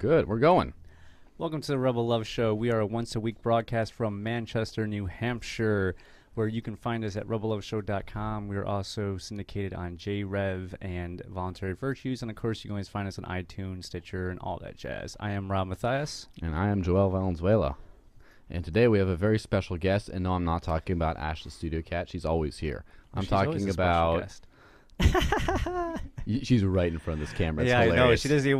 good. We're going. Welcome to the Rebel Love Show. We are a once-a-week broadcast from Manchester, New Hampshire, where you can find us at rebelloveshow.com. We are also syndicated on JRev and Voluntary Virtues. And, of course, you can always find us on iTunes, Stitcher, and all that jazz. I am Rob Mathias. And I am Joel Valenzuela. And today we have a very special guest. And no, I'm not talking about Ashley Studio Cat. She's always here. I'm talking about... She's right in front of this camera. It's hilarious. I know. She doesn't even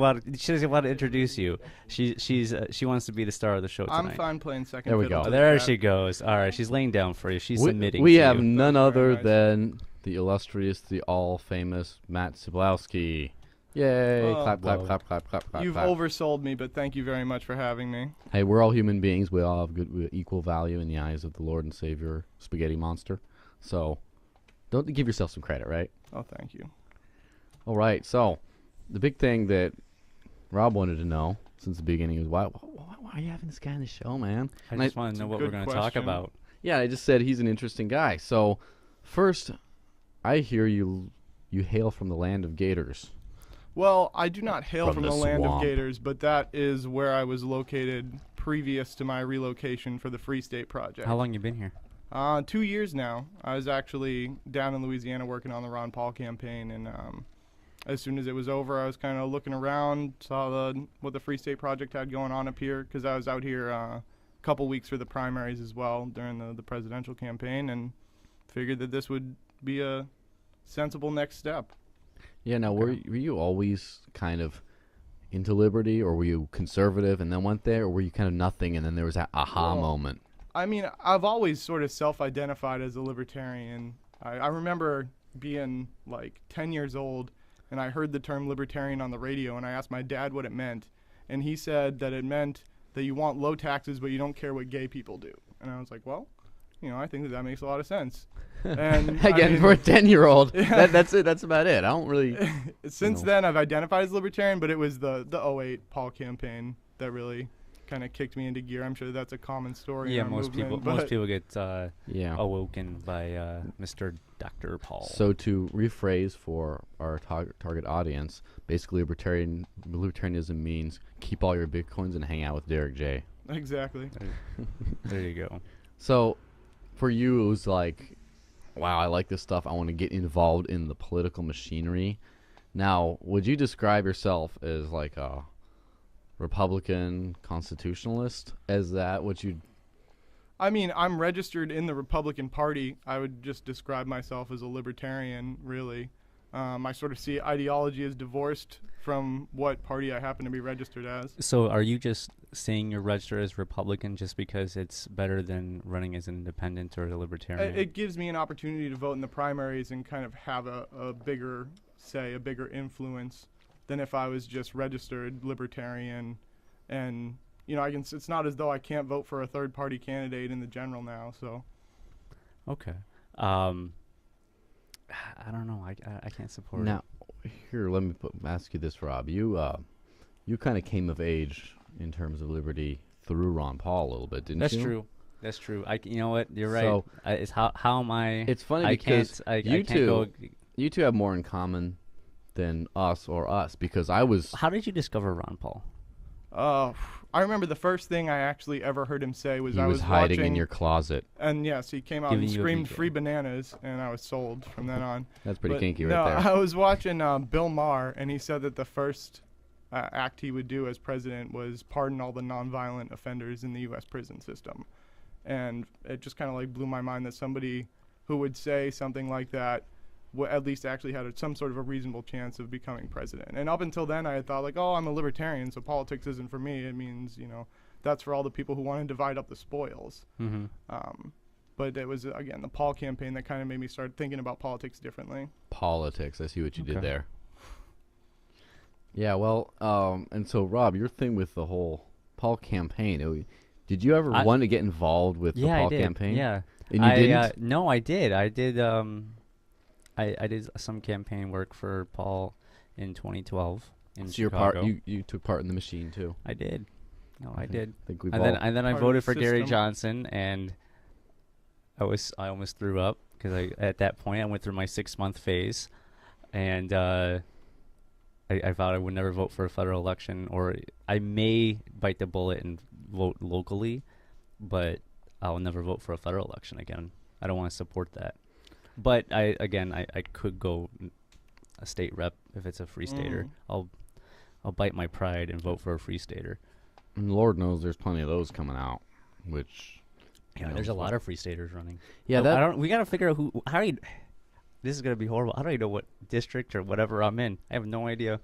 want to introduce you. She wants to be the star of the show tonight. I'm fine playing second. There we fiddle go. to There that. she goes. All right, she's laying down for you. She's submitting. We to have you. none That's other very nice. than the illustrious, the all-famous Matt Ciepielowski. Yay! Oh, clap, clap, whoa. clap, clap, clap, clap. You've clap. oversold me, but thank you very much for having me. Hey, we're all human beings. We all have good, equal value in the eyes of the Lord and Savior, Spaghetti Monster. So, don't give yourself some credit, right? Oh, thank you. All right. So, the big thing that Rob wanted to know since the beginning is why are you having this guy on the show, man? I And just want to know a what we're good going to talk question. about. Yeah, I just said he's an interesting guy. So, first, I hear you hail from the land of gators. Well, I do not hail From from the the land swamp. of gators, but that is where I was located previous to my relocation for the Free State Project. How long you been here? 2 years now. I was actually down in Louisiana working on the Ron Paul campaign, and as soon as it was over, I was kind of looking around, saw what the Free State Project had going on up here, because I was out here a couple weeks for the primaries as well during the presidential campaign, and figured that this would be a sensible next step. Yeah, now, Okay. were you always kind of into liberty, or were you conservative and then went there, or were you kind of nothing and then there was that aha Well, moment? I mean, I've always sort of self-identified as a libertarian. I remember being like 10 years old, and I heard the term libertarian on the radio, and I asked my dad what it meant, and he said that it meant that you want low taxes, but you don't care what gay people do. And I was like, well, I think that makes a lot of sense. And Again, for a 10-year-old, that's it. That's about it. I don't really... since No. then, I've identified as libertarian, but it was the 08 Paul campaign that really kind of kicked me into gear. I'm sure that's a common story. in Yeah, our most movement, people but get Yeah. awoken by Mr. Dr. Paul. So to rephrase for our target audience, basically libertarianism means keep all your bitcoins and hang out with Derek J. Exactly. There you go. So for you, it was like, wow, I like this stuff. I want to get involved in the political machinery. Now, would you describe yourself as like a Republican constitutionalist? Is that what you... I mean, I'm registered in the Republican Party. I would just describe myself as a libertarian, really. I sort of see ideology as divorced from what party I happen to be registered as. So are you just saying you're registered as Republican just because it's better than running as an independent or a libertarian? It gives me an opportunity to vote in the primaries and kind of have a bigger say, a bigger influence than if I was just registered libertarian. And, it's not as though I can't vote for a third-party candidate in the general now, so. Okay. I don't know. I can't support it. Now, here, let me ask you this, Rob. You kind of came of age in terms of liberty through Ron Paul a little bit, didn't That's you? true. That's true. You know what? You're right. So- It's how am I? It's funny I because can't, you I can't go. you two have more in common than us, because I was... How did you discover Ron Paul? I remember the first thing I actually ever heard him say was He I was was hiding in watching, your closet. and yes, he came out Giving and you a screamed VJ. free bananas, and I was sold from then on. That's pretty But kinky no, right there. I was watching Bill Maher, and he said that the first act he would do as president was pardon all the nonviolent offenders in the U.S. prison system. And it just kind of like blew my mind that somebody who would say something like that at least actually had some sort of a reasonable chance of becoming president. And up until then, I had thought like, oh, I'm a libertarian, so politics isn't for me. It means, that's for all the people who want to divide up the spoils. Mm-hmm. But it was, again, the Paul campaign that kind of made me start thinking about politics differently. Politics. I see what you did Okay. there. Yeah, well, and so, Rob, your thing with the whole Paul campaign, did you ever want to get involved with the Paul I did. campaign? Yeah. And you didn't? No, I did. I did. I did some campaign work for Paul in 2012 in So you're Chicago. you took part in the machine, too. I did. No, I Okay. did. I think we've And all... then I Part of voted the for Gary system. Johnson, and I almost threw up because at that point I went through my 6-month phase, and I I vowed I would never vote for a federal election, or I may bite the bullet and vote locally, but I'll never vote for a federal election again. I don't want to support that. But I could go a state rep if it's a free stater. I'll bite my pride and vote for a free stater. And Lord knows there's plenty of those coming out, which there's a lot of free staters running. Yeah, so we got to figure out this is going to be horrible. I don't even know what district or whatever I'm in. I have no idea.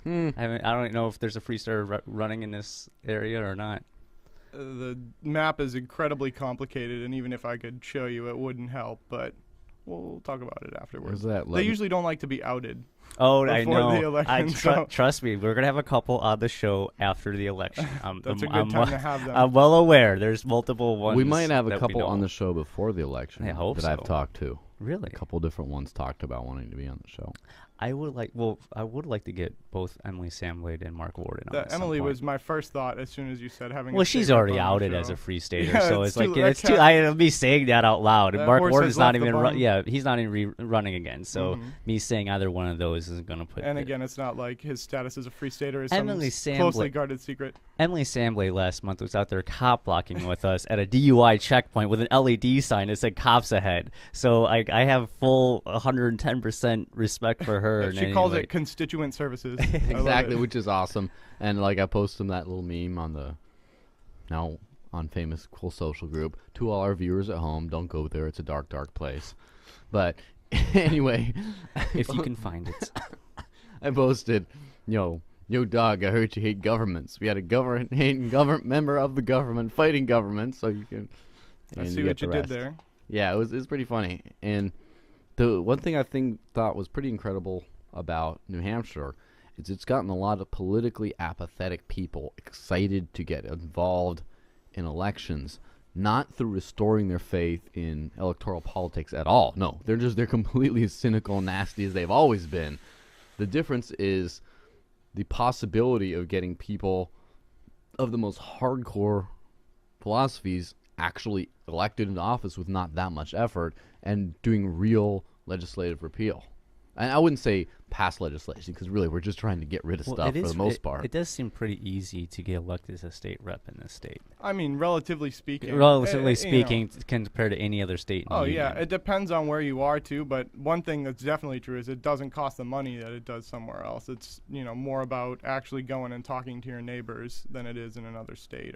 I don't know if there's a free stater running in this area or not. The map is incredibly complicated, and even if I could show you, it wouldn't help. But we'll talk about it afterwards. They usually don't like to be outed. Oh, I know. The election, trust me, we're gonna have a couple on the show after the election. That's a good time to have them. I'm well aware. There's multiple ones. We might have a couple on the show before the election. I hope so. I've talked to. Really? A couple different ones talked about wanting to be on the show. I would like to get both Emily Samblade and Mark Warden on. Emily was my first thought as soon as you said having. Well, she's already outed as a free stater, yeah, so it's too. I'll be saying that out loud. And Mark Warden's not even. He's not even running again. So me saying either one of those isn't going to put. And again, it's not like his status as a free stater is Emily some closely guarded secret. Emily Samblade last month was out there cop blocking with us at a DUI checkpoint with an LED sign that said "cops ahead." So I have full 110% respect for her. She calls it constituent services. Exactly, which is awesome. And like I posted that little meme on the now on famous cool social group. To all our viewers at home, don't go there. It's a dark, dark place. But anyway, if you can find it, I posted, yo dog, I heard you hate governments. We had a hating government member of the government fighting government, so you can. I see what you did there. Yeah, it was pretty funny. And the one thing I thought was pretty incredible about New Hampshire is it's gotten a lot of politically apathetic people excited to get involved in elections, not through restoring their faith in electoral politics at all. No, they're completely as cynical and nasty as they've always been. The difference is the possibility of getting people of the most hardcore philosophies actually elected into office with not that much effort and doing real legislative repeal. And I wouldn't say pass legislation because really we're just trying to get rid of stuff for the most part. It does seem pretty easy to get elected as a state rep in this state. I mean, relatively speaking. Compared to any other state. Oh, yeah. It depends on where you are, too. But one thing that's definitely true is it doesn't cost the money that it does somewhere else. It's, more about actually going and talking to your neighbors than it is in another state.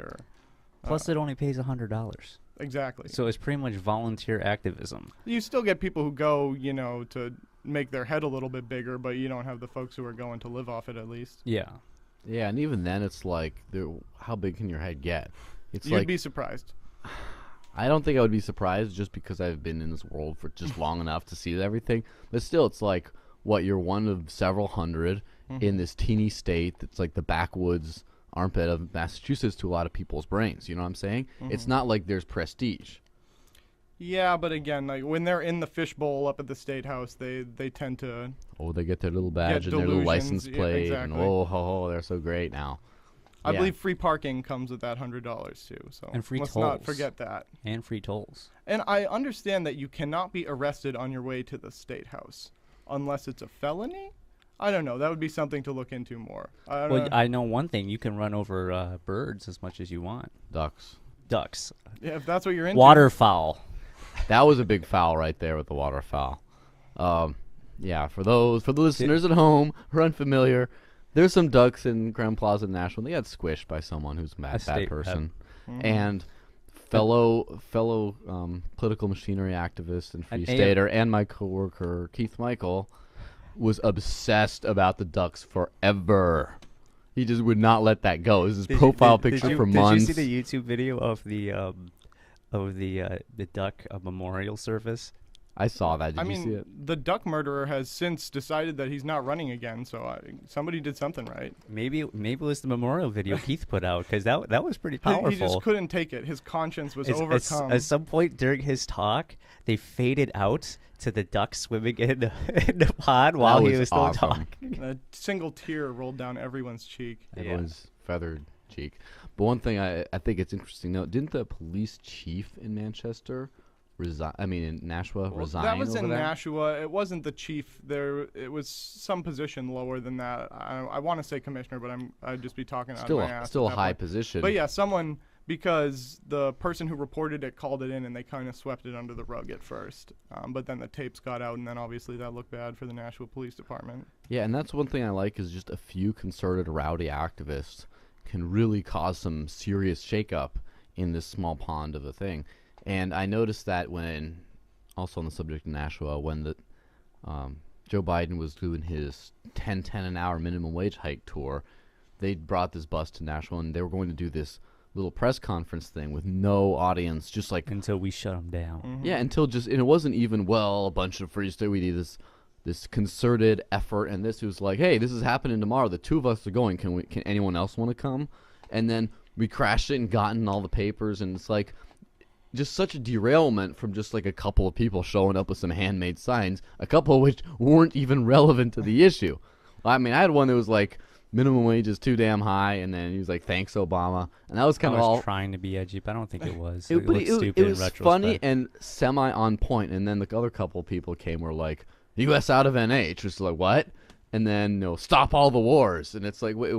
Plus, it only pays $100. Exactly. So it's pretty much volunteer activism. You still get people who go, to make their head a little bit bigger, but you don't have the folks who are going to live off it at least. Yeah. Yeah, and even then it's like, how big can your head get? You'd be surprised. I don't think I would be surprised just because I've been in this world for just long enough to see everything. But still, it's like, you're one of several hundred in this teeny state that's like the backwoods armpit of Massachusetts to a lot of people's brains. You know what I'm saying? It's not like there's prestige. Yeah, but again, like when they're in the fishbowl up at the State House, they tend to. Oh, they get their little badge and their little license plate, and they're so great now. I believe free parking comes with that $100 too. So and free let's tolls. not forget that. And free tolls. And I understand that you cannot be arrested on your way to the State House unless it's a felony. I don't know. That would be something to look into more. I know one thing: you can run over birds as much as you want. Ducks. Yeah, if that's what you're into. Waterfowl. That was a big foul right there with the waterfowl. Yeah, for the listeners at home who are unfamiliar, there's some ducks in Grand Plaza Nashville. They got squished by someone who's a bad person. And fellow political machinery activist and free stater and my coworker Keith Michael was obsessed about the ducks forever. He just would not let that go. It was his profile picture for months. Did you see the YouTube video of the duck memorial service? I saw that. Did you see it? The duck murderer has since decided that he's not running again, so somebody did something right. Maybe it was the memorial video Keith put out, because that was pretty powerful. He just couldn't take it. His conscience was overcome. At some point during his talk, they faded out to the duck swimming in the pond while he was still talking. A single tear rolled down everyone's cheek. Everyone's feathered cheek. But one thing I think it's interesting, though, didn't the police chief in Manchester in Nashua, resign that was over in that? Nashua. It wasn't the chief there. It was some position lower than that. I want to say commissioner, but I'd just be talking out of my ass. Still a at that high point. position. But yeah, someone, because the person who reported it called it in, and they kind of swept it under the rug at first. But then the tapes got out, and then obviously that looked bad for the Nashua Police Department. Yeah, and that's one thing I like is just a few concerted rowdy activists can really cause some serious shakeup in this small pond of a thing. And I noticed that when, also on the subject of Nashua, when the Joe Biden was doing his $10 an hour minimum wage hike tour, they brought this bus to Nashua, and they were going to do this little press conference thing with no audience, just like Until we shut them down. Mm-hmm. yeah, until just, and it wasn't even, well, a bunch of free state, we need this concerted effort, and this was like, hey, this is happening tomorrow. The two of us are going. Can anyone else want to come? And then we crashed it and gotten all the papers, and it's like just such a derailment from just like a couple of people showing up with some handmade signs, a couple of which weren't even relevant to the issue. I mean, I had one that was like, minimum wage is too damn high, and then he was like, thanks, Obama. And that was kind I of was all. trying to be edgy, but I don't think it was. It, It but looked it, stupid it in was retrospect. funny and semi on point. And then the other couple of people came were like, U.S. out of NH. Just like, what? And then, stop all the wars. And it's like, wait.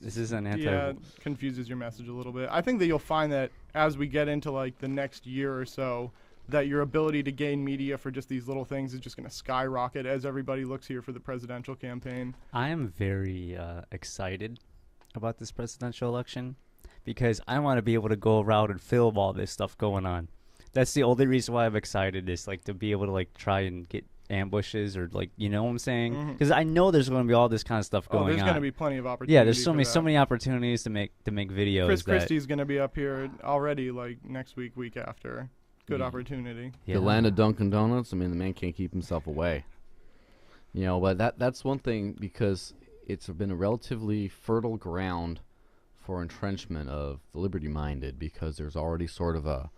This is an anti. Yeah, it confuses your message a little bit. I think that you'll find that as we get into like the next year or so, that your ability to gain media for just these little things is just going to skyrocket as everybody looks here for the presidential campaign. I am very excited about this presidential election because I want to be able to go around and film all this stuff going on. That's the only reason why I'm excited, is like to be able to like try and get ambushes, or like, you know what I'm saying? Because I know there's going to be all this kind of stuff going on. There's going to be plenty of opportunities. Yeah, there's so many opportunities to make videos. Chris Christie's going to be up here already, like next week after. Good Yeah. opportunity. Yeah. The land of Dunkin' Donuts. I mean, the man can't keep himself away. But that's one thing, because it's been a relatively fertile ground for entrenchment of the liberty-minded, because there's already sort of a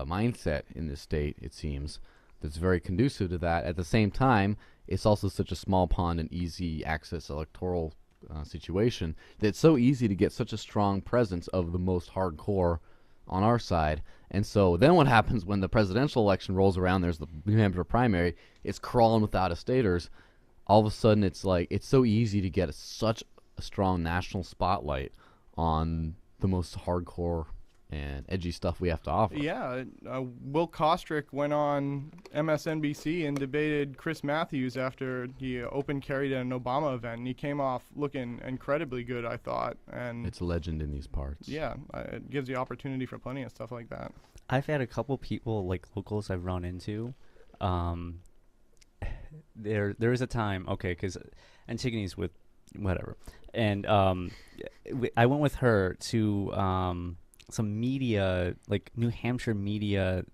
mindset in this state, it seems, that's very conducive to that. At the same time, it's also such a small pond and easy access electoral situation that it's so easy to get such a strong presence of the most hardcore on our side. And so then what happens when the presidential election rolls around, there's the New Hampshire primary, it's crawling with out-of-staters. All of a sudden, it's like, it's so easy to get such a strong national spotlight on the most hardcore and edgy stuff we have to offer. Yeah, Will Kostrick went on MSNBC and debated Chris Mathias after he open carried at an Obama event, and he came off looking incredibly good, I thought. And It's a legend in these parts. yeah, it gives you opportunity for plenty of stuff like that. I've had a couple people, like locals I've run into. There is a time, okay, because Antigone's with whatever, and I went with her to some media, like New Hampshire media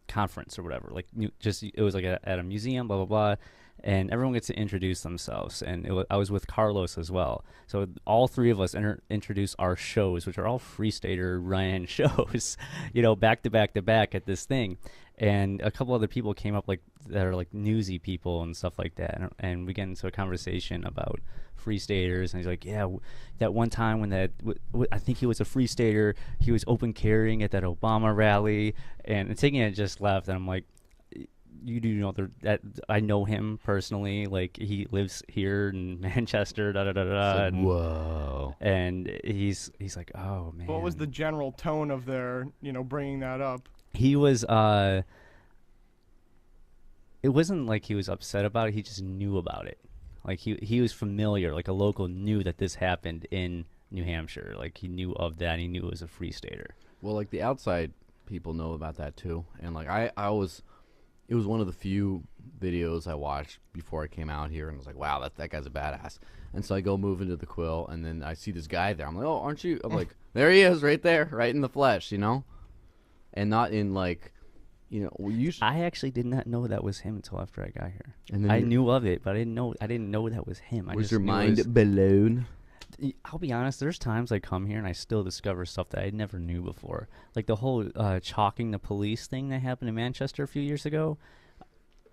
conference or whatever. Like it was like at a museum, blah blah blah, and everyone gets to introduce themselves. And I was with Carlos as well, so all three of us introduce our shows, which are all Free Stater ran shows, back to back to back at this thing. And a couple other people came up, like that are like newsy people and stuff like that, and we get into a conversation about Free Staters. And he's like, yeah, that one time when I think he was a Free Stater, he was open carrying at that Obama rally, and taking it just left. And I'm like, you do know that I know him personally, like he lives here in Manchester, da da da da. Like, whoa. And he's like, oh man. What was the general tone of their, bringing that up? He was, it wasn't like he was upset about it. He just knew about it. Like he was familiar, like a local knew that this happened in New Hampshire. Like he knew of that. And he knew it was a Free Stater. Well, like the outside people know about that too. And like it was one of the few videos I watched before I came out here, and I was like, wow, that guy's a badass. And so I go move into the Quill, and then I see this guy there. I'm like, oh, aren't you? I'm like, there he is right there, right in the flesh, And not in like, I actually did not know that was him until after I got here. And then I knew of it, but I didn't know that was him. Was your mind blown? I'll be honest, there's times I come here and I still discover stuff that I never knew before. Like the whole chalking the police thing that happened in Manchester a few years ago.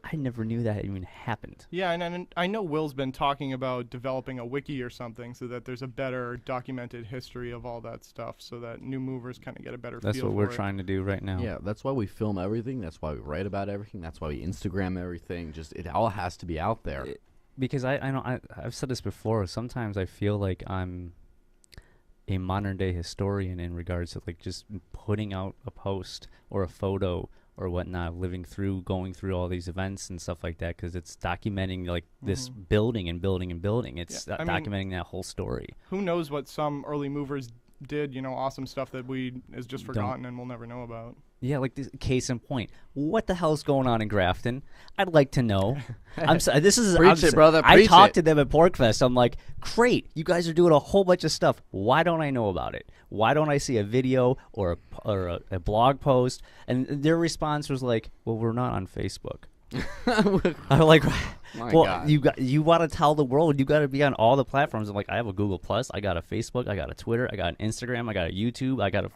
I never knew that even happened. Yeah, and I know Will's been talking about developing a wiki or something so that there's a better documented history of all that stuff so that new movers kind of get a better That's feel what for we're it. trying to do right now. Yeah, that's why we film everything. That's why we write about everything. That's why we Instagram everything. Just it all has to be out there. Because I know I've said this before. Sometimes I feel like I'm a modern day historian in regards to like just putting out a post or a photo or whatnot, going through all these events and stuff like that, because it's documenting like this building and building and building. It's documenting that whole story. Who knows what some early movers did, awesome stuff that is just forgotten and we'll never know about. Yeah, like this case in point. What the hell's going on in Grafton? I'd like to know. This is Preach it, brother. I Preach talked it. to them at Porkfest. I'm like, great, you guys are doing a whole bunch of stuff. Why don't I know about it? Why don't I see a video or a blog post? And their response was like, well, we're not on Facebook. I'm like, well, God. you want to tell the world you got to be on all the platforms. I'm like, I have a Google Plus, I got a Facebook, I got a Twitter, I got an Instagram, I got a YouTube, I got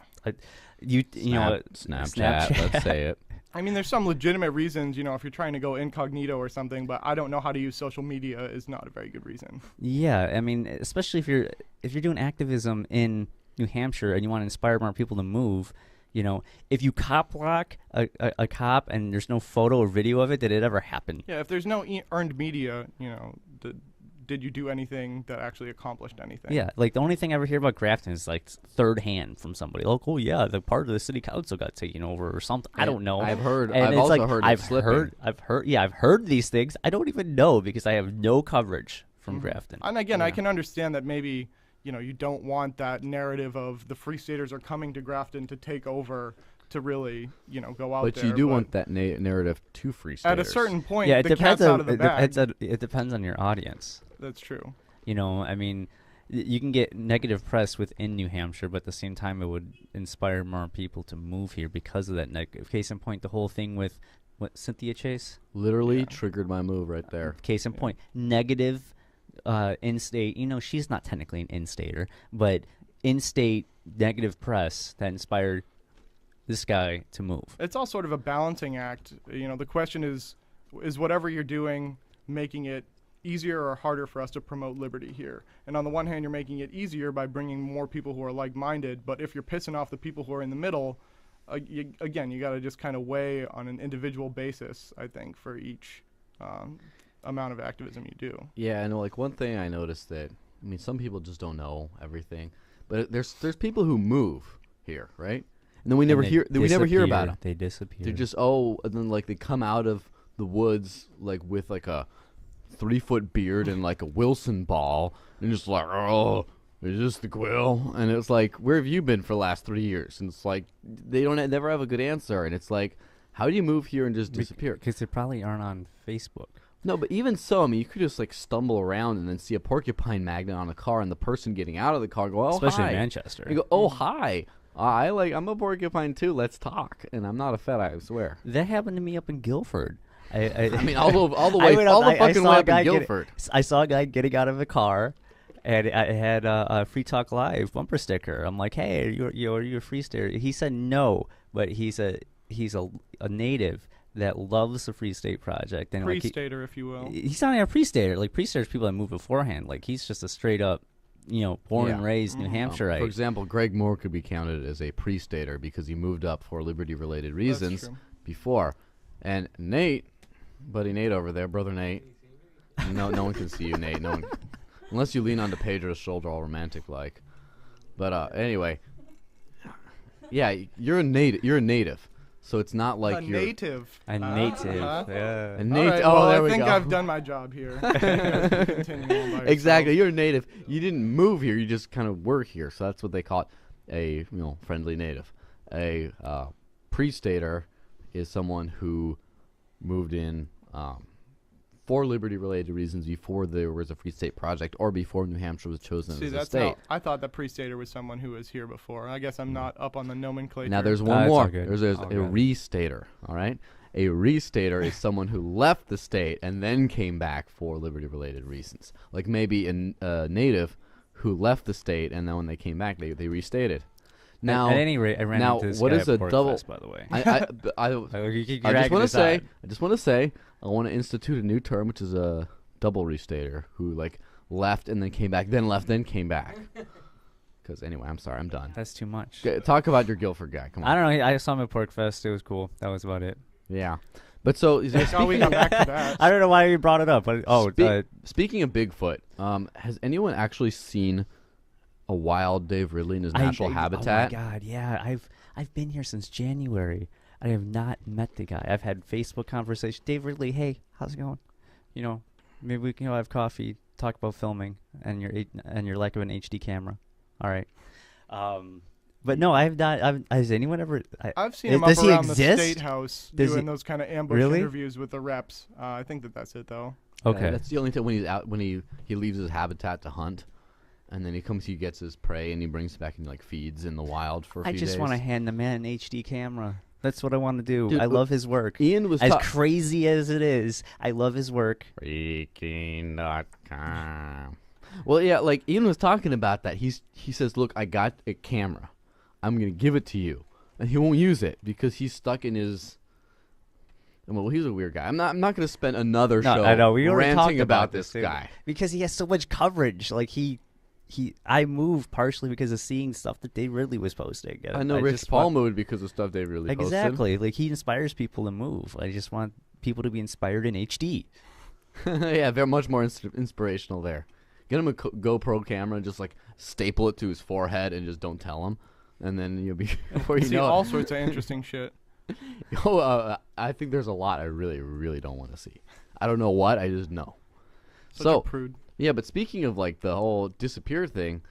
Snapchat. Let's say it. I mean, there's some legitimate reasons, if you're trying to go incognito or something, but I don't know how to use social media is not a very good reason. Yeah, I mean, especially if you're doing activism in New Hampshire and you want to inspire more people to move. If you cop block a cop and there's no photo or video of it, did it ever happen? Yeah, if there's no earned media, did you do anything that actually accomplished anything? Yeah, like the only thing I ever hear about Grafton is like third hand from somebody. Like, oh yeah, the part of the city council got taken over or something. I don't know. I've heard. And I've it's also like, heard. I've heard these things. I don't even know because I have no coverage from Grafton. And again, I can understand that maybe you don't want that narrative of the Free Staters are coming to Grafton to take over to really go out there. But you do want that narrative to Free Staters. At a certain point, Yeah, it the depends. cat's out of the bag. It depends on your audience. That's true. I mean, you can get negative press within New Hampshire, but at the same time, it would inspire more people to move here because of that negative. Case in point, the whole thing with Cynthia Chase Literally triggered my move right there. Case in point, negative in-state. She's not technically an in-stater, but in-state negative press that inspired this guy to move. It's all sort of a balancing act. The question is whatever you're doing making it easier or harder for us to promote liberty here? And on the one hand, you're making it easier by bringing more people who are like-minded, but if you're pissing off the people who are in the middle, you got to just kind of weigh on an individual basis, I think, for each amount of activism you do. Yeah, and like one thing I noticed that, some people just don't know everything, but there's people who move here, right? And then we never hear about them. They disappear. They're just and then like they come out of the woods like with like a 3-foot beard and like a Wilson ball and just like, oh, is this the Quill? And it's like, where have you been for the last 3 years? And it's like they never have a good answer. And it's like, how do you move here and just disappear? Because they probably aren't on Facebook. No, but even so, you could just like stumble around and then see a porcupine magnet on a car, and the person getting out of the car go, "Oh, especially hi." in Manchester. You go, "Oh, hi. I'm a porcupine too. Let's talk." And I'm not a fed, I swear. That happened to me up in Guilford. all the fucking way up in Guilford. I saw a guy getting out of a car, and I had a Free Talk Live bumper sticker. I'm like, "Hey, are you a Free Stater?" He said no, but he's a native that loves the Free State Project. And Pre-stater, if you will. He's not even a pre-stater. Like, pre-staters people that moved beforehand. Like, he's just a straight up, born and raised New Hampshireite. For example, Greg Moore could be counted as a pre-stater because he moved up for liberty-related reasons before. And Nate, buddy Nate over there, brother Nate. No one can see you, Nate. No one, unless you lean onto Pedro's shoulder all romantic-like. But anyway, yeah, you're a native. So it's not like you're native. A native. Yeah. A native. Right, well, there I we think go. I've done my job here. Exactly. You're a native. You didn't move here. You just kind of were here. So that's what they call it, a friendly native. A pre-stater is someone who moved in for liberty-related reasons before there was a Free State Project or before New Hampshire was chosen as a state. I thought that pre-stater was someone who was here before. I guess I'm not up on the nomenclature. Now there's one more. There's a good. restater, all right? A restater is someone who left the state and then came back for liberty-related reasons. Like maybe a native who left the state and then when they came back, they restated. Now, at any rate, I ran now, into this what guy is at a Pork double- Fest, by the way. I just want to institute a new term, which is a double restater, who like left and then came back, then left, then came back. Because anyway, I'm sorry, I'm done. That's too much. Talk about your Guilford guy. Come on. I don't know. I saw him at Pork Fest. It was cool. That was about it. Yeah, but so Thank God we got back to that. I don't know why you brought it up, but speaking of Bigfoot, has anyone actually seen a wild Dave Ridley in his natural habitat? Oh my God, yeah. I've been here since January. I have not met the guy. I've had Facebook conversation. Dave Ridley, hey, how's it going? You know, maybe we can have coffee, talk about filming and your lack of an HD camera. All right. But no, I've not. Has anyone ever? I've seen him up around the State House doing those kind of ambush interviews with the reps. I think that's it, though. Okay. That's the only time when he's out, when he leaves his habitat to hunt. And then he gets his prey, and he brings it back and like feeds in the wild for a few days. I just want to hand the man an HD camera. That's what I want to do. Dude, I love his work. Ian was as crazy as it is. I love his work. Freaking.com. Well, yeah, like Ian was talking about that. He says, "Look, I got a camera. I'm gonna give it to you," and he won't use it because he's stuck in his. Well, he's a weird guy. I'm not gonna spend another show I know. We already ranting talked about this guy because he has so much coverage. Like I moved partially because of seeing stuff that Dave Ridley was posting. I know Rich Paul moved because of stuff Dave Ridley posted. Exactly. Like he inspires people to move. I just want people to be inspired in HD. Yeah, they're much more inspirational there. Get him a GoPro camera and just like staple it to his forehead and just don't tell him, and then you'll be before you see know all sorts of interesting shit. I think there's a lot I really, really don't want to see. I don't know what, I just know. Such a prude. Yeah, but speaking of like the whole disappear thing,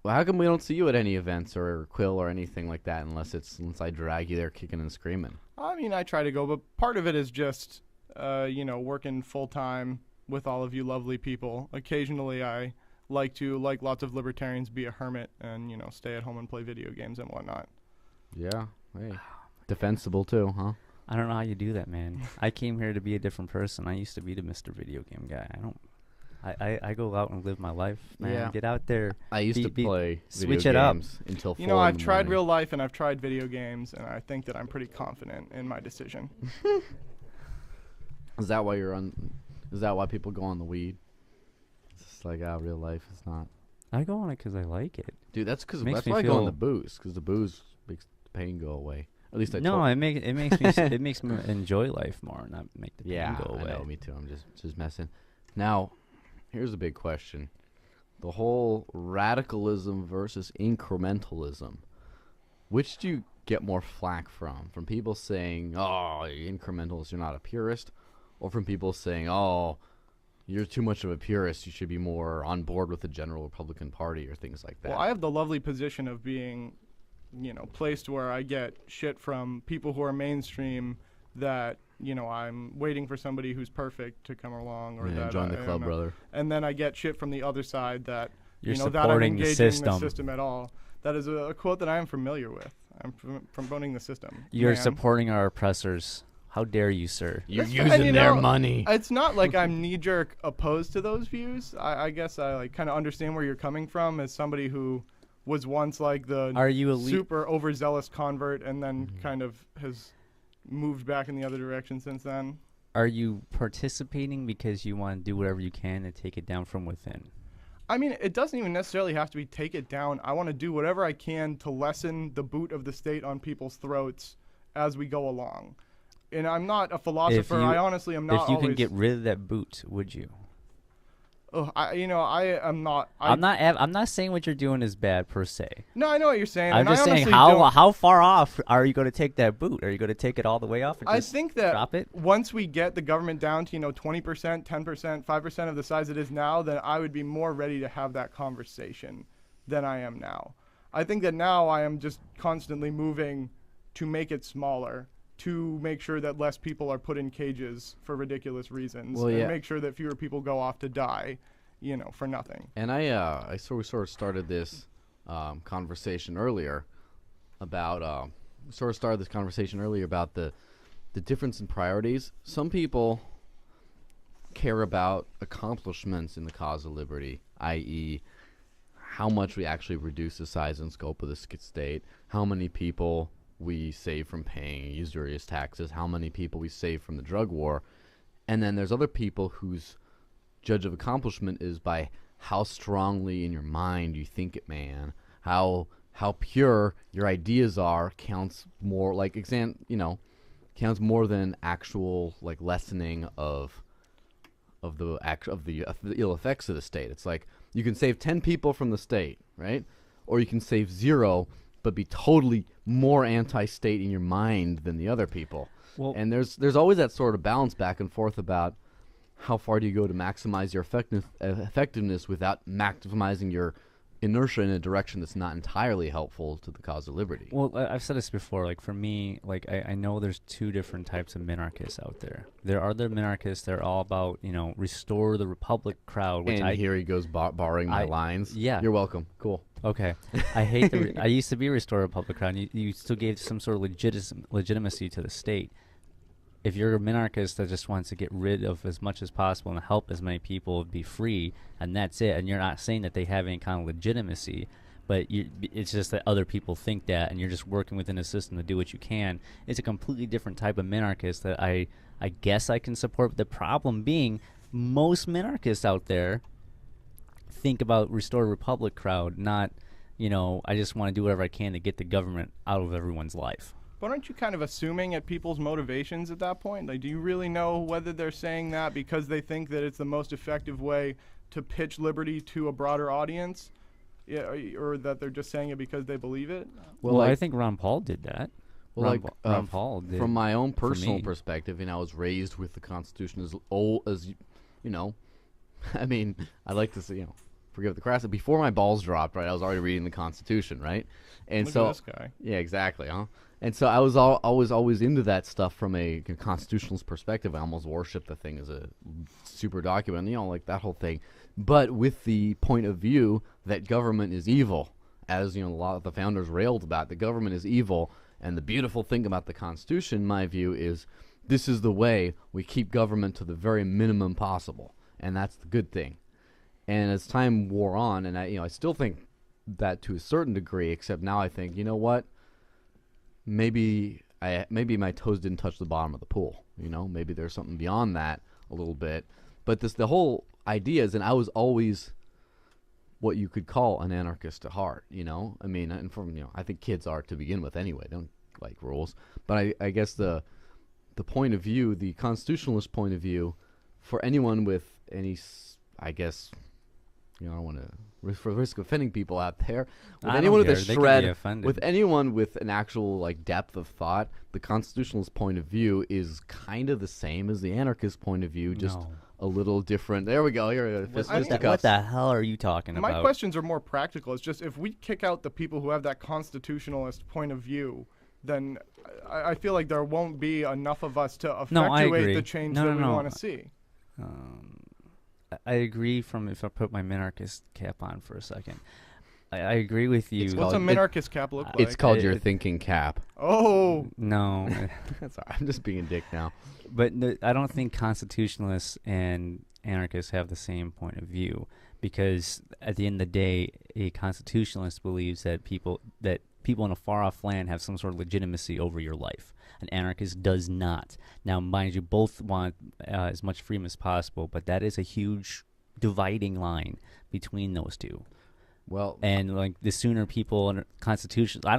well, how come we don't see you at any events or Quill or anything like that unless I drag you there kicking and screaming? I mean, I try to go, but part of it is just, working full time with all of you lovely people. Occasionally, I like lots of libertarians, be a hermit and stay at home and play video games and whatnot. Yeah, hey, defensible too, huh? I don't know how you do that, man. I came here to be a different person. I used to be the Mr. Video Game guy. I go out and live my life, man. Yeah. Get out there. I used to play switch video it up games until 4 I've tried real life and I've tried video games, and I think that I'm pretty confident in my decision. Is that why Is that why people go on the weed? It's just like real life is not. I go on it because I like it. Dude, that's why I go on the booze, because the booze makes the pain go away. At least I. No, it makes me it makes me enjoy life more, not make the pain go away. I know, me too. I'm just messing. Now, here's a big question: the whole radicalism versus incrementalism. Which do you get more flack from? From people saying, "Oh, you're incrementalist, you're not a purist," or from people saying, "Oh, you're too much of a purist, you should be more on board with the general Republican Party," or things like that? Well, I have the lovely position of being, placed where I get shit from people who are mainstream that, I'm waiting for somebody who's perfect to come along, or that join the club, brother. And then I get shit from the other side that, you're that I'm supporting engaging the system. in the system at all. That is a quote that I am familiar with. I'm promoting the system. You're Man. supporting our oppressors. How dare you, sir? You're using their money. It's not like I'm knee-jerk opposed to those views. I guess I kind of understand where you're coming from as somebody who was once like the super overzealous convert and then kind of has moved back in the other direction since then. Are you participating because you want to do whatever you can to take it down from within? I mean, it doesn't even necessarily have to be take it down. I want to do whatever I can to lessen the boot of the state on people's throats as we go along. And I'm not a philosopher. I honestly am not. If you can get rid of that boot, would you? I am not. I'm not saying what you're doing is bad per se. No, I know what you're saying. I'm just saying how far off are you going to take that boot? Are you going to take it all the way off? And I think that drop it? Once we get the government down to 20%, 10%, 5% of the size it is now, then I would be more ready to have that conversation than I am now. I think that now I am just constantly moving to make it smaller, to make sure that less people are put in cages for ridiculous reasons, and make sure that fewer people go off to die, for nothing. And we sort of started this conversation earlier about the difference in priorities. Some people care about accomplishments in the cause of liberty, i.e., how much we actually reduce the size and scope of the state, how many people we save from paying usurious taxes, how many people we save from the drug war. And then there's other people whose judge of accomplishment is by how strongly in your mind you think it, man. How pure your ideas are counts more, like counts more than actual like lessening of the ill effects of the state. It's like you can save 10 people from the state, right? Or you can save 0 but be totally more anti-state in your mind than the other people. Well, and there's always that sort of balance back and forth about how far do you go to maximize your effectiveness without maximizing your inertia in a direction that's not entirely helpful to the cause of liberty. Well, I've said this before. Like for me, like I know there's 2 different types of minarchists out there. There are the minarchists that are all about restore the republic crowd. Which and here he goes borrowing my lines. Yeah, you're welcome. Cool. Okay, I hate I used to be a restore republic crowd. And you still gave some sort of legitimacy to the state. If you're a minarchist that just wants to get rid of as much as possible and help as many people be free, and that's it, and you're not saying that they have any kind of legitimacy, but it's just that other people think that, and you're just working within a system to do what you can, it's a completely different type of minarchist that I guess I can support. The problem being, most minarchists out there think about restore republic crowd, not, I just want to do whatever I can to get the government out of everyone's life. But aren't you kind of assuming at people's motivations at that point? Like, do you really know whether they're saying that because they think that it's the most effective way to pitch liberty to a broader audience? Yeah, or that they're just saying it because they believe it? Well, I think Ron Paul did that. Well, Ron Paul did. From my own personal perspective, I was raised with the Constitution as old as, I mean, I like to say, forgive the crass. Before my balls dropped, right, I was already reading the Constitution, right? And Look so, at this guy. Yeah, exactly, huh? And so I was always into that stuff from a constitutionalist perspective. I almost worship the thing as a super document, like that whole thing. But with the point of view that government is evil, as a lot of the founders railed about, the government is evil. And the beautiful thing about the Constitution, my view, is this is the way we keep government to the very minimum possible, and that's the good thing. And as time wore on, and I still think that to a certain degree, except now I think, you know what? Maybe my toes didn't touch the bottom of the pool. Maybe there's something beyond that a little bit. But the whole idea is, and I was always what you could call an anarchist at heart. I mean, and I think kids are to begin with anyway. They don't like rules. But I guess the point of view, the constitutionalist point of view, for anyone with any, I guess, I don't want to for the risk of offending people out there. With anyone with a shred, with anyone with an actual depth of thought, the constitutionalist point of view is kind of the same as the anarchist point of view, just a little different. There we go. Here, what the hell are you talking about? My questions are more practical. It's just if we kick out the people who have that constitutionalist point of view, then I feel like there won't be enough of us to effectuate the change that we want to see. I agree if I put my minarchist cap on for a second. I agree with you. What's a minarchist cap look like? It's called your thinking cap. Oh. No. That's all right. I'm just being a dick now. But I don't think constitutionalists and anarchists have the same point of view, because at the end of the day, a constitutionalist believes that people in a far-off land have some sort of legitimacy over your life. An anarchist does not. Now, mind you, both want as much freedom as possible, but that is a huge dividing line between those two. Well, and the sooner people in constitutions, I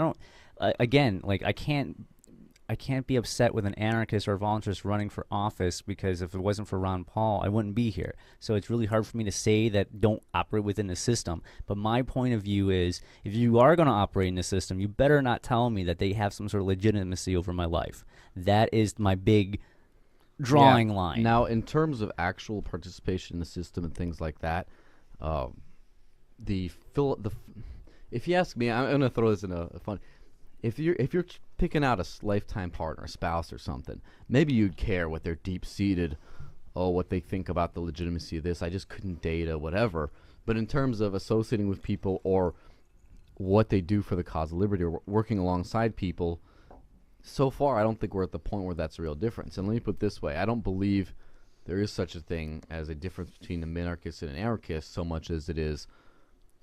can't be upset with an anarchist or a voluntarist running for office, because if it wasn't for Ron Paul, I wouldn't be here. So it's really hard for me to say that don't operate within the system. But my point of view is, if you are going to operate in the system, you better not tell me that they have some sort of legitimacy over my life. That is my big drawing line. Now, in terms of actual participation in the system and things like that, if you ask me, I'm going to throw this in a fun. If you're picking out a lifetime partner, a spouse or something, maybe you'd care what their deep-seated, what they think about the legitimacy of this. I just couldn't date or whatever. But in terms of associating with people or what they do for the cause of liberty or working alongside people, so far I don't think we're at the point where that's a real difference. And let me put it this way. I don't believe there is such a thing as a difference between a minarchist and an anarchist so much as it is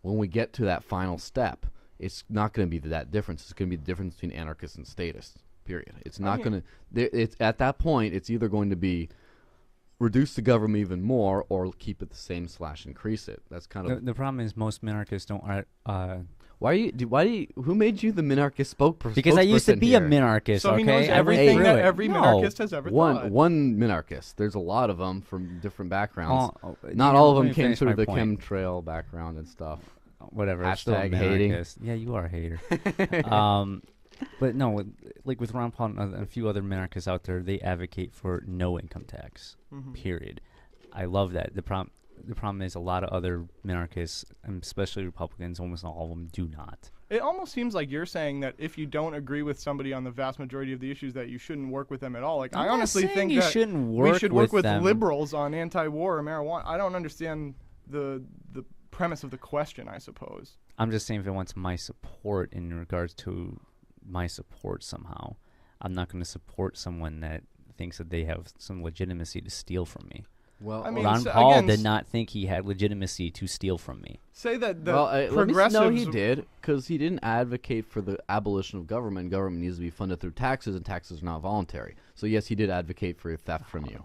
when we get to that final step, it's not going to be that difference. It's going to be the difference between anarchists and statists. Period. It's not going to. It's at that point. It's either going to be reduce the government even more, or keep it the same / increase it. That's kind of the problem. Is most minarchists don't. Why do you? Who made you the minarchist spokesperson? Because I used to be here? a minarchist. So okay, he knows I went everything through that it. every No. minarchist has ever thought. One minarchist. There's a lot of them from different backgrounds. Not you all know, of let them me came finish through my the point. chemtrail background and stuff. Whatever. I'm still a Hashtag hating. minarchist. Yeah, you are a hater. But no, with Ron Paul and a few other minarchists out there, they advocate for no income tax. Period. I love that. The problem is a lot of other minarchists, and especially Republicans, almost all of them do not. It almost seems like you're saying that if you don't agree with somebody on the vast majority of the issues, that you shouldn't work with them at all. Like, I'm I not honestly saying think you that shouldn't work we should work with them. liberals on anti-war or marijuana. I don't understand the premise of the question, I suppose. I'm just saying if it wants my support in regards to my support somehow, I'm not going to support someone that thinks that they have some legitimacy to steal from me. Well, I mean, Ron so Paul again, did not think he had legitimacy to steal from me. Say that the progressives. No, progressives. he did, because he didn't advocate for the abolition of government. Government needs to be funded through taxes, and taxes are not voluntary. So yes, he did advocate for theft from you.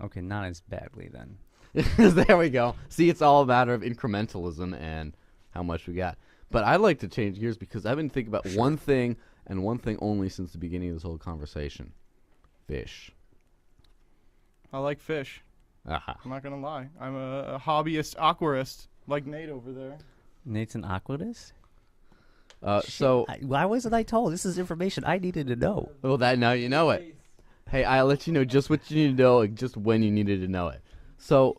Okay, not as badly then. There we go. See, it's all a matter of incrementalism and how much we got. But I'd like to change gears because I've been thinking about one thing and one thing only since the beginning of this whole conversation: fish. I like fish. Aha. I'm not gonna lie. I'm a hobbyist aquarist, like Nate over there. Nate's an aquarist? So, Why wasn't I told? This is information I needed to know. well, that now you know it. Hey, I'll let you know just what you need to know, just when you needed to know it. So,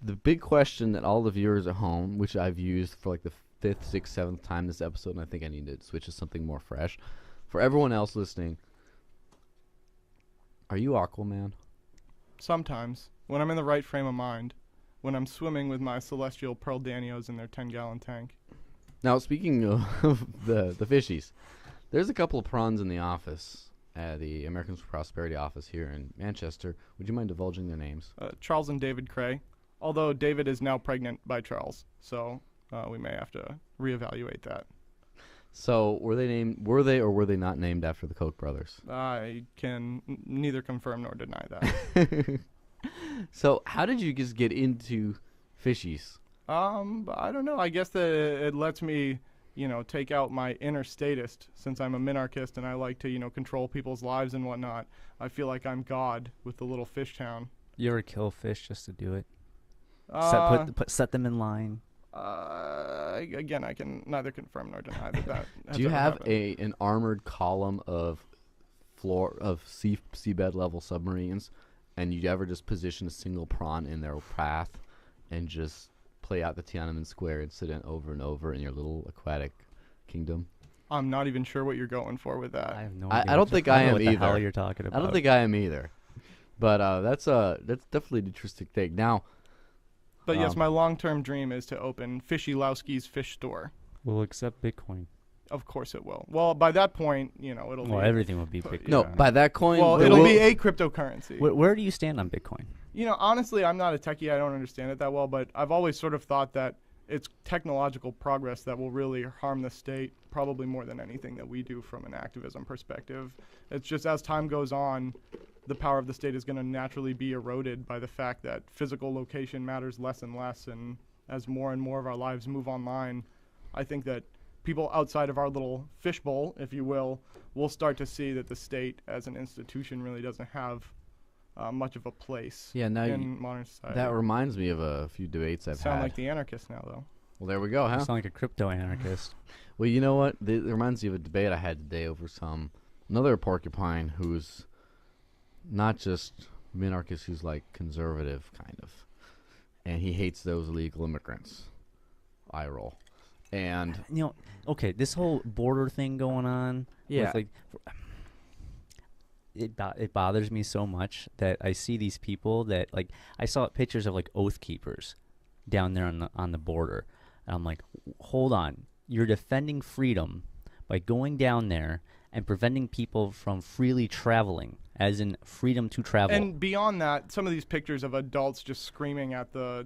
the big question that all the viewers at home, which I've used for like the 5th, 6th, 7th time this episode, and I think I need to switch to something more fresh. For everyone else listening, are you Aquaman? Sometimes, when I'm in the right frame of mind, when I'm swimming with my celestial pearl Danios in their 10-gallon tank. Now, speaking of the fishies, there's a couple of prawns in the office, the Americans for Prosperity office here in Manchester. Would you mind divulging their names? Charles and David Cray. Although David is now pregnant by Charles, so we may have to reevaluate that. So, were they or were they not named after the Koch brothers? I can neither confirm nor deny that. So, how did you just get into fishies? But I don't know. I guess that it lets me, take out my inner statist. Since I'm a minarchist and I like to, control people's lives and whatnot, I feel like I'm God with the little fish town. You ever kill fish just to do it? Set them in line. Again, I can neither confirm nor deny that. Has Do you ever have happened. an armored column of seabed level submarines, and you ever just position a single prawn in their path and just play out the Tiananmen Square incident over and over in your little aquatic kingdom? I'm not even sure what you're going for with that. I have no I idea. don't think I am what the hell either. you're talking about. I don't think I am either. But that's definitely an interesting thing. Now, But yes, my long-term dream is to open Fishielowski's fish store. We'll accept Bitcoin. Of course it will. Well, by that point, it'll Well, be everything will be Bitcoin. no, by that coin, it'll be a cryptocurrency. Where do you stand on Bitcoin? Honestly, I'm not a techie. I don't understand it that well, but I've always sort of thought that it's technological progress that will really harm the state, probably more than anything that we do from an activism perspective. It's just as time goes on, the power of the state is going to naturally be eroded by the fact that physical location matters less and less, and as more and more of our lives move online, I think that people outside of our little fishbowl, if you will start to see that the state as an institution really doesn't have much of a place in modern society. That reminds me of a few debates I've Sound had. like the anarchist now, though. Well, there we go, huh? You sound like a crypto anarchist. Well, you know what? It reminds me of a debate I had today over another porcupine who's not just minarchist, who's like conservative, kind of. And he hates those illegal immigrants. Eye roll. And okay, this whole border thing going on. Yeah. With, it bothers me so much that I see these people that I saw pictures of oath keepers down there on the border, and I'm like, hold on, you're defending freedom by going down there and preventing people from freely traveling, as in freedom to travel. And beyond that, some of these pictures of adults just screaming at the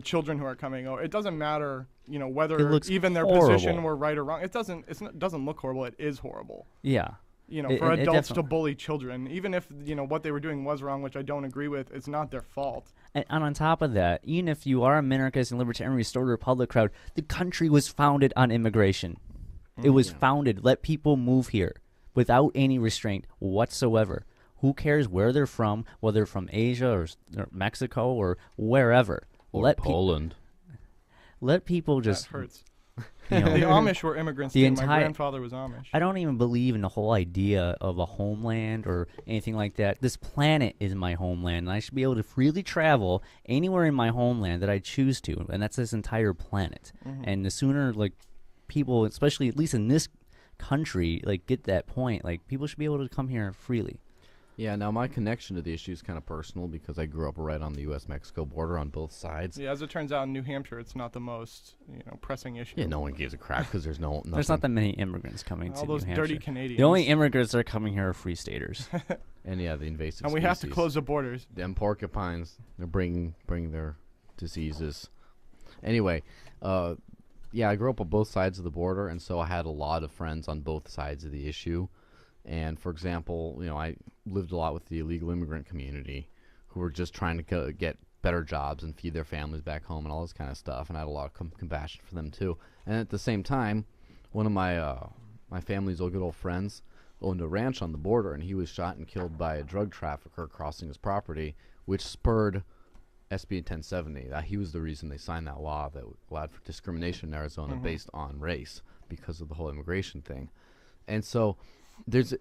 children who are coming over. It doesn't matter, whether even their position were right or wrong. It doesn't look horrible. It is horrible. Yeah. For adults to bully children, even if, what they were doing was wrong, which I don't agree with, it's not their fault. And on top of that, even if you are a minarchist and libertarian restored republic crowd, the country was founded on immigration. It was founded. Let people move here without any restraint whatsoever. Who cares where they're from, whether they're from Asia or Mexico or wherever. Or Poland. Let people just... That hurts. The Amish were immigrants too. My grandfather was Amish. I don't even believe in the whole idea of a homeland or anything like that. This planet is my homeland, and I should be able to freely travel anywhere in my homeland that I choose to, and that's this entire planet. And the sooner, people, especially at least in this country, get that point, people should be able to come here freely. Yeah, now my connection to the issue is kind of personal because I grew up right on the U.S.-Mexico border on both sides. Yeah, as it turns out, in New Hampshire, it's not the most pressing issue. Yeah, no one gives a crap because there's nothing. There's not that many immigrants coming to New Hampshire. All those dirty Canadians. The only immigrants that are coming here are free staters. And yeah, the invasive and we have to close the borders. Them porcupines, they're bringing their diseases. Anyway, yeah, I grew up on both sides of the border, and so I had a lot of friends on both sides of the issue. And for example, I lived a lot with the illegal immigrant community who were just trying to get better jobs and feed their families back home and all this kind of stuff. And I had a lot of compassion for them too. And at the same time, one of my family's good old friends owned a ranch on the border, and he was shot and killed by a drug trafficker crossing his property, which spurred SB 1070. He was the reason they signed that law that allowed for discrimination in Arizona based on race because of the whole immigration thing. And so there's a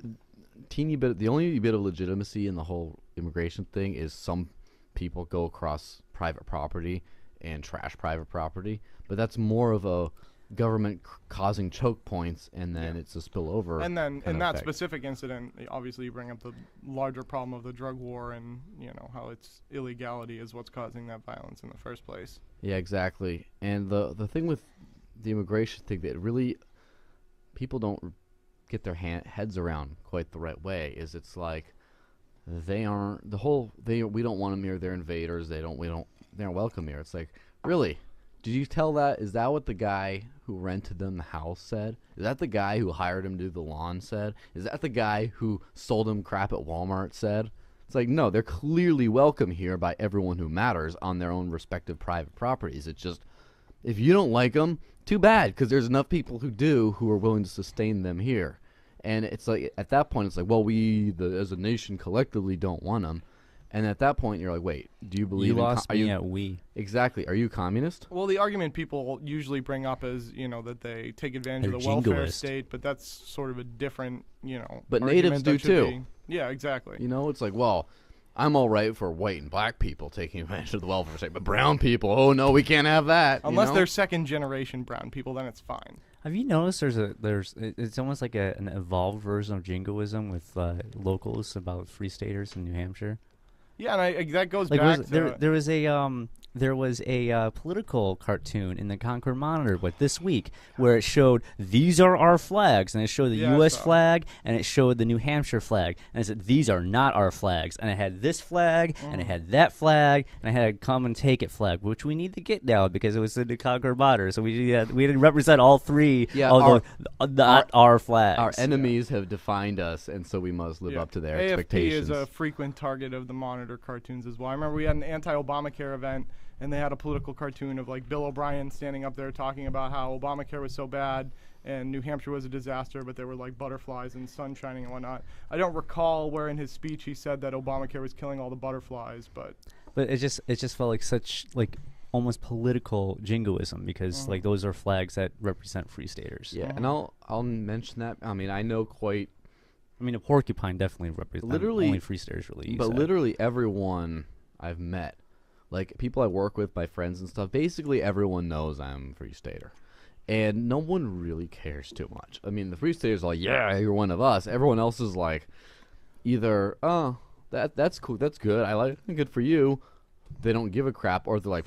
teeny bit, the only bit of legitimacy in the whole immigration thing is some people go across private property and trash private property, but that's more of a government causing choke points, and then it's a spillover. And then in that specific incident, obviously you bring up the larger problem of the drug war and how it's illegality is what's causing that violence in the first place. Yeah, exactly. And the thing with the immigration thing that really people don't get their heads around quite the right way is it's like we don't want them here, they're invaders, they're not welcome here. It's like, really? Did you tell that? Is that what the guy who rented them the house said? Is that the guy who hired him to do the lawn said? Is that the guy who sold him crap at Walmart said? It's like, no, they're clearly welcome here by everyone who matters on their own respective private properties. It's just, if you don't like them, too bad, because there's enough people who do who are willing to sustain them here. And it's like, at that point, it's like, well, we, as a nation, collectively don't want them. And at that point, you're like, wait, do you believe you lost me at we? Exactly. Are you communist? Well, the argument people usually bring up is, that they take advantage of the welfare state, but that's sort of a different, But natives do too. Yeah, exactly. It's like, well, I'm all right for white and black people taking advantage of the welfare state, but brown people, oh no, we can't have that. Unless they're second generation brown people, then it's fine. Have you noticed it's almost like an evolved version of jingoism with locals about free staters in New Hampshire? Yeah, and that goes back to... There was a political cartoon in the Concord Monitor, this week, where it showed, these are our flags, and it showed the U.S. flag, and it showed the New Hampshire flag, and it said, these are not our flags, and it had this flag, and it had that flag, and it had a come and take it flag, which we need to get now, because it was in the Concord Monitor, so we had to represent all three of our flags. Our enemies have defined us, and so we must live up to their expectations. AFP is a frequent target of the Monitor cartoons as well. I remember we had an anti-Obamacare event, and they had a political cartoon of Bill O'Brien standing up there talking about how Obamacare was so bad and New Hampshire was a disaster, but there were butterflies and sun shining and whatnot. I don't recall where in his speech he said that Obamacare was killing all the butterflies, but it just felt like such almost political jingoism, because those are flags that represent free staters. Yeah, and I'll mention that. I mean, I know quite. I mean, a porcupine definitely represents only free staters really use but that. Literally everyone I've met, people I work with, my friends and stuff, basically everyone knows I'm a free stater. And no one really cares too much. I mean, the free staters are like, yeah, you're one of us. Everyone else is like, either, oh, that's cool, that's good, I like it, good for you, they don't give a crap, or they're like,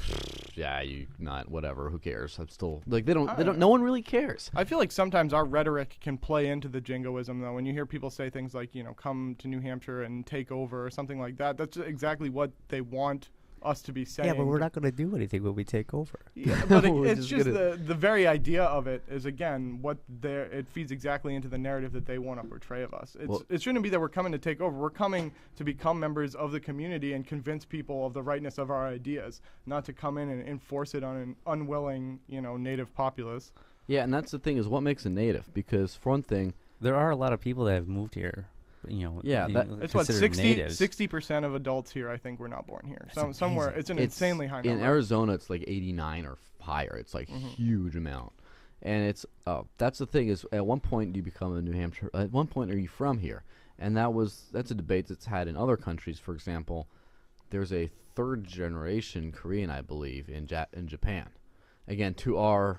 yeah, you not whatever, who cares? I'm still like they don't. No one really cares. I feel like sometimes our rhetoric can play into the jingoism, though. When you hear people say things like, come to New Hampshire and take over or something like that, that's exactly what they want us to be saying. Yeah, but we're not going to do anything when we take over. Yeah, but it's just the very idea of it is, again, it feeds exactly into the narrative that they want to portray of us. It shouldn't be that we're coming to take over. We're coming to become members of the community and convince people of the rightness of our ideas, not to come in and enforce it on an unwilling, native populace. Yeah, and that's the thing, is what makes a native. Because for one thing, there are a lot of people that have moved here. Yeah, it's what 60% of adults here, I think, were not born here. Somewhere, it's an insanely high number. In Arizona, it's like 89 or higher. It's like huge amount, and it's that's the thing, is at one point you become a New Hampshire. At one point, are you from here? And that's a debate that's had in other countries. For example, there's a third generation Korean, I believe, in Japan. Again, to our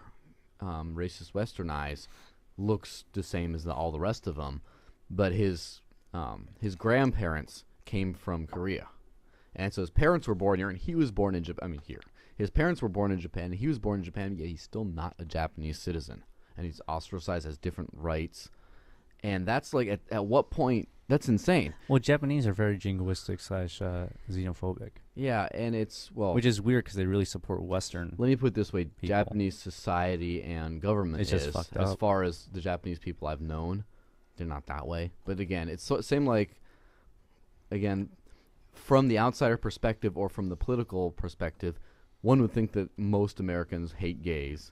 racist Western eyes, looks the same as all the rest of them, but his grandparents came from Korea, and so his parents were born here, and he was born in Japan. Here, his parents were born in Japan, and he was born in Japan. Yet he's still not a Japanese citizen, and he's ostracized, has different rights, and that's like at what point? That's insane. Well, Japanese are very jingoistic / xenophobic. Yeah, and which is weird because they really support Western. Let me put it this way: people. Japanese society and government it's just fucked up. As far as the Japanese people I've known, they're not that way. But again, it's same like, again, from the outsider perspective or from the political perspective, one would think that most Americans hate gays.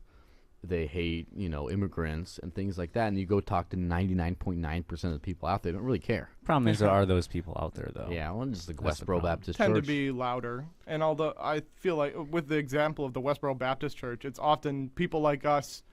They hate, immigrants and things like that. And you go talk to 99.9% of the people out there, they don't really care. Problem is, there are those people out there, though. Yeah, well, just the Westboro Baptist tend Church. To be louder. And although I feel like with the example of the Westboro Baptist Church, it's often people like us,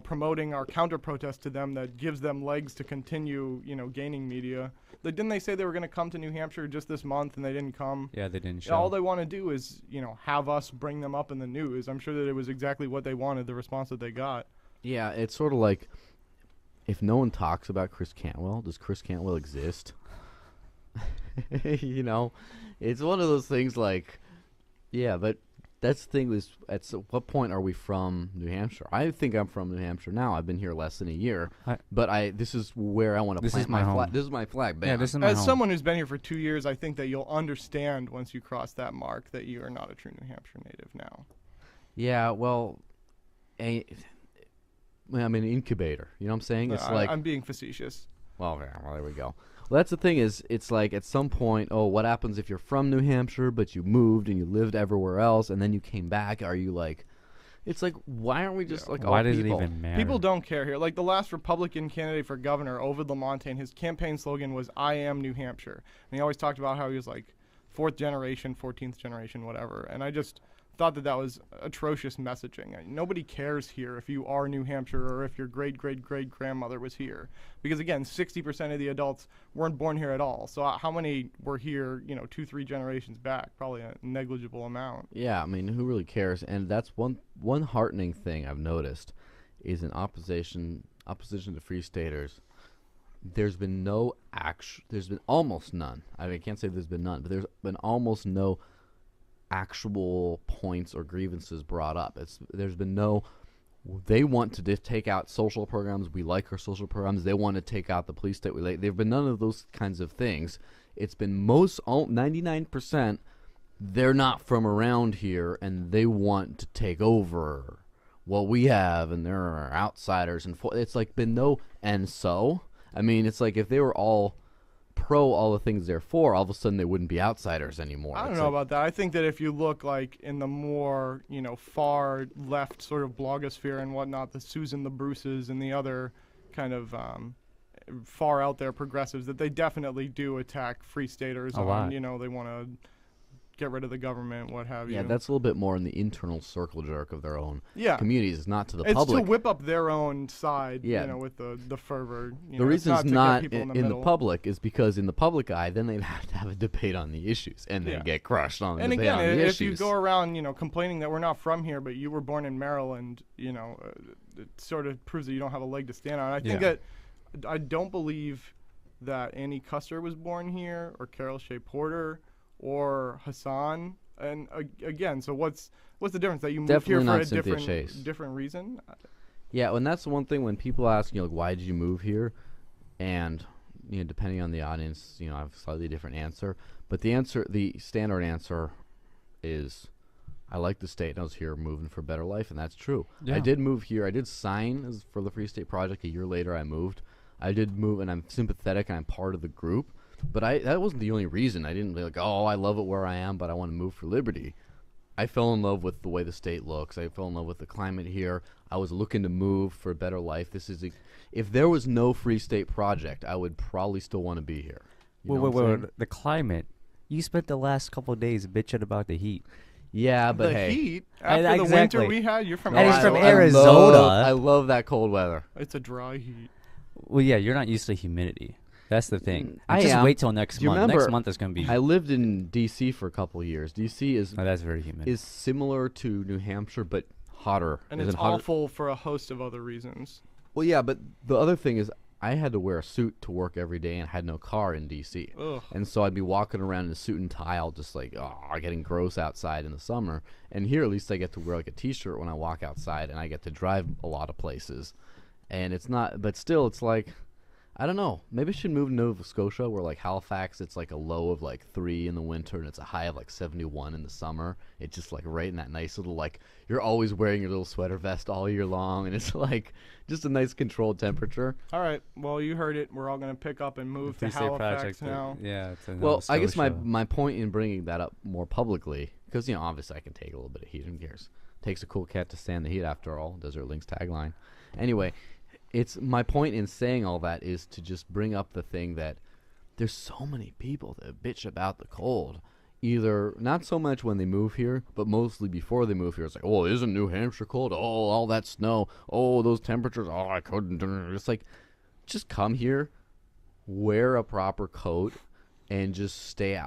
promoting our counter-protest to them that gives them legs to continue, gaining media. Didn't they say they were going to come to New Hampshire just this month and they didn't come? Yeah, they didn't show. All they want to do is, have us bring them up in the news. I'm sure that it was exactly what they wanted, the response that they got. Yeah, it's sort of like, if no one talks about Chris Cantwell, does Chris Cantwell exist? It's one of those things like, yeah, but that's the thing, is at what point are we from New Hampshire? I think I'm from New Hampshire now. I've been here less than a year, but this is where I want to plant my flag. This is my flag. Bam. Yeah, this is my As home. someone who's been here for 2 years, I think that you'll understand once you cross that mark that you are not a true New Hampshire native now. Yeah, well, I'm an incubator. You know what I'm saying? It's like I'm being facetious. Well, there we go. Well, that's the thing, is it's like at some point, what happens if you're from New Hampshire but you moved and you lived everywhere else and then you came back? Are you like, it's like, why aren't we just like all why does people? it even matter? People don't care here. Like the last Republican candidate for governor, Ovid Lamontagne, his campaign slogan was "I am New Hampshire," and he always talked about how he was like 4th generation, 14th generation, whatever. And I just thought that was atrocious messaging. Nobody cares here if you are New Hampshire or if your great-great-great-grandmother was here. Because, again, 60% of the adults weren't born here at all. So how many were here, 2-3 generations back? Probably a negligible amount. Yeah, I mean, who really cares? And that's one heartening thing I've noticed is in opposition to Free Staters, there's been almost none. I mean, I can't say there's been none, but there's been almost no actual points or grievances brought up. There's been no, they want to take out social programs. We like our social programs. They want to take out the police state. There've been none of those kinds of things. It's been 99%. They're not from around here and they want to take over what we have, and there are outsiders, and it's like been no. And so, I mean, it's like if they were all pro all the things they're for, all of a sudden they wouldn't be outsiders anymore. I don't know about that. I think that if you look like in the more, far left sort of blogosphere and whatnot, the Susan the Bruces and the other kind of far out there progressives, that they definitely do attack Free Staters A lot. they want to get rid of the government, what have you. Yeah, that's a little bit more in the internal circle jerk of their own communities, not to the it's public. It's to whip up their own side, Yeah. With the fervor. The reason it's not in the public is because in the public eye, then they'd have to have a debate on the issues, and then get crushed on the and debate again, on the if issues. you go around, complaining that we're not from here, but you were born in Maryland, it sort of proves that you don't have a leg to stand on. I think that I don't believe that Annie Custer was born here, or Carol Shea Porter, or Hassan. And again, so what's the difference that you moved Definitely here for not a Cynthia Chase. different reason? Yeah, and that's the one thing when people ask, like, why did you move here? And, depending on the audience, I have a slightly different answer. But the standard answer is, I like the state and I was here moving for a better life, and that's true. Yeah. I did move here. I did sign for the Free State Project. A year later, I moved. I did move, and I'm sympathetic, and I'm part of the group. But that wasn't the only reason. I didn't be like, oh, I love it where I am, but I want to move for liberty. I fell in love with the way the state looks. I fell in love with the climate here. I was looking to move for a better life. If there was no Free State Project, I would probably still want to be here. Wait. The climate. You spent the last couple of days bitching about the heat. Yeah, but the hey. heat after the winter we had. You're from And he's Arizona. from Arizona. I love that cold weather. It's a dry heat. Well, yeah, you're not used to humidity. That's the thing. I Just am. wait till next Do you month. remember, Next month is going to be. I lived in D.C. for a couple of years. D.C. that's very humid. is similar to New Hampshire, but hotter. And Is it's it hotter? awful for a host of other reasons. Well, yeah, but the other thing is I had to wear a suit to work every day and had no car in D.C. Ugh. And so I'd be walking around in a suit and tie, all just like, getting gross outside in the summer. And here, at least I get to wear like a T-shirt when I walk outside, and I get to drive a lot of places. And it's not, but still, it's like, I don't know. Maybe I should move to Nova Scotia, where like Halifax, it's like a low of like 3 in the winter, and it's a high of like 71 in the summer. It's just like right in that nice little, like, you're always wearing your little sweater vest all year long, and it's like just a nice controlled temperature. All right. Well, you heard it. We're all going to pick up and move to Free State Halifax Project, now. Yeah. It's Well, I guess my point in bringing that up more publicly, because obviously I can take a little bit of heat. Who cares? Takes a cool cat to stand the heat, after all. Desert Link's tagline. Anyway, it's my point in saying all that is to just bring up the thing that there's so many people that bitch about the cold. Either not so much when they move here, but mostly before they move here. It's like, oh, isn't New Hampshire cold? Oh, all that snow. Oh, those temperatures. Oh, I couldn't. It's like, just come here, wear a proper coat, and just stay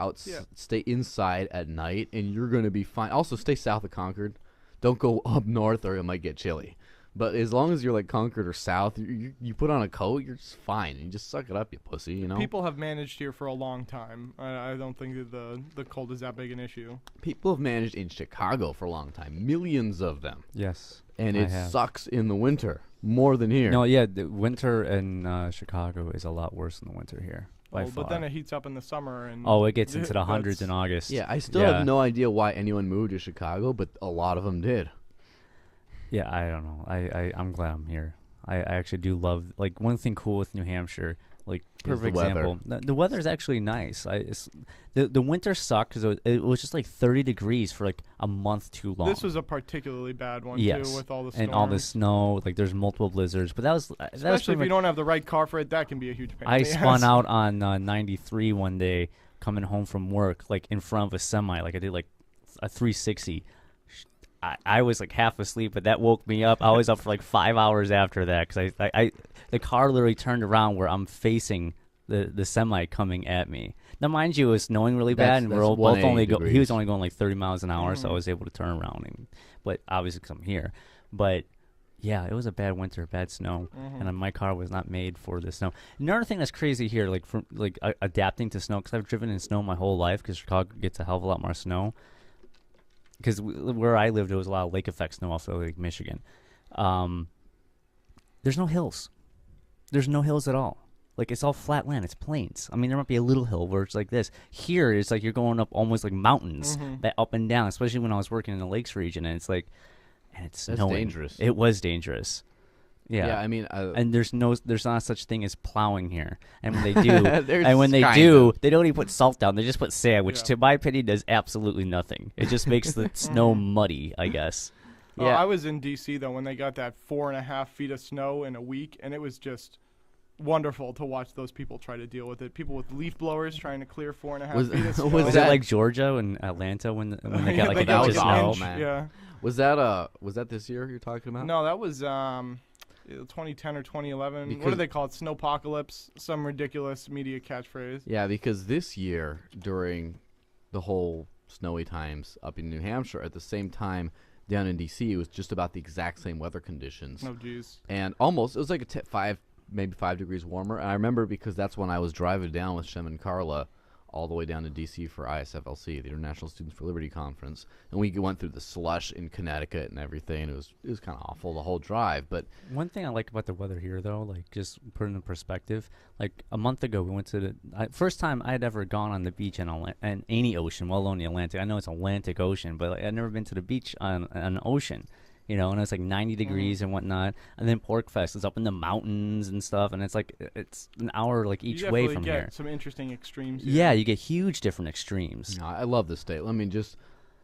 stay inside at night, and you're going to be fine. Also, stay south of Concord. Don't go up north, or it might get chilly. But as long as you're like Concord or south, you put on a coat, you're just fine. You just suck it up, you pussy, People have managed here for a long time. I don't think that the cold is that big an issue. People have managed in Chicago for a long time. Millions of them. Yes. And I it have. sucks in the winter more than here. No, yeah, the winter in Chicago is a lot worse than the winter here. By far. But then it heats up in the summer. And it gets into the hundreds in August. Yeah, I still have no idea why anyone moved to Chicago, but a lot of them did. Yeah, I don't know. I'm glad I'm here. I actually do love, like, one thing cool with New Hampshire, like, perfect the weather. example. The weather is actually nice. The winter sucked because it was just like 30 degrees for like a month too long. This was a particularly bad one, yes. too, with all the storms. And all the snow. Like, there's multiple blizzards. But that was Especially if you don't have the right car for it, that can be a huge pain. I spun out on 93 one day coming home from work, like, in front of a semi. Like, I did like a 360. I was like half asleep, but that woke me up. I was up for like 5 hours after that because the car literally turned around where I'm facing the semi coming at me. Now, mind you, it was snowing really bad, and we're both he was only going like 30 miles an hour, so I was able to turn around. But obviously, because I'm here. But yeah, it was a bad winter, bad snow, and my car was not made for the snow. Another thing that's crazy here, like adapting to snow, because I've driven in snow my whole life, because Chicago gets a hell of a lot more snow. Because where I lived, there was a lot of lake effect snow off of Lake Michigan. There's no hills. There's no hills at all. Like, it's all flat land. It's plains. I mean, there might be a little hill where it's like this. Here, it's like you're going up almost like mountains, that up and down, especially when I was working in the lakes region. And it's like, and it's That's snowing. dangerous. It was dangerous. Yeah, I mean, and there's not such thing as plowing here. And when they do, they don't even put salt down. They just put sand, which, to my opinion, does absolutely nothing. It just makes the snow muddy, I guess. Yeah, I was in D.C. though when they got that 4.5 feet of snow in a week, and it was just wonderful to watch those people try to deal with it. People with leaf blowers trying to clear 4.5 feet of snow. Was that like Georgia and Atlanta when they got like an inch of snow? Man. Yeah. Was that this year you're talking about? No, that was 2010 or 2011. What do they call it? Snowpocalypse? Some ridiculous media catchphrase. Yeah, because this year, during the whole snowy times up in New Hampshire, at the same time down in D.C., it was just about the exact same weather conditions. Oh, geez. And almost, it was like maybe 5 degrees warmer. And I remember because that's when I was driving down with Shem and Carla all the way down to D.C. for ISFLC, the International Students for Liberty Conference, and we went through the slush in Connecticut and everything. It was kind of awful the whole drive. But one thing I like about the weather here, though, like just put it in perspective. Like a month ago, we went to the first time I had ever gone on the beach in any ocean, well alone the Atlantic. I know it's Atlantic Ocean, but like, I'd never been to the beach on an ocean. You know, and it's like 90 degrees and whatnot. And then Pork Fest is up in the mountains and stuff, and it's like it's an hour like each way from you here. get some interesting extremes here. Yeah, you get huge different extremes. No, I love the state. I mean, just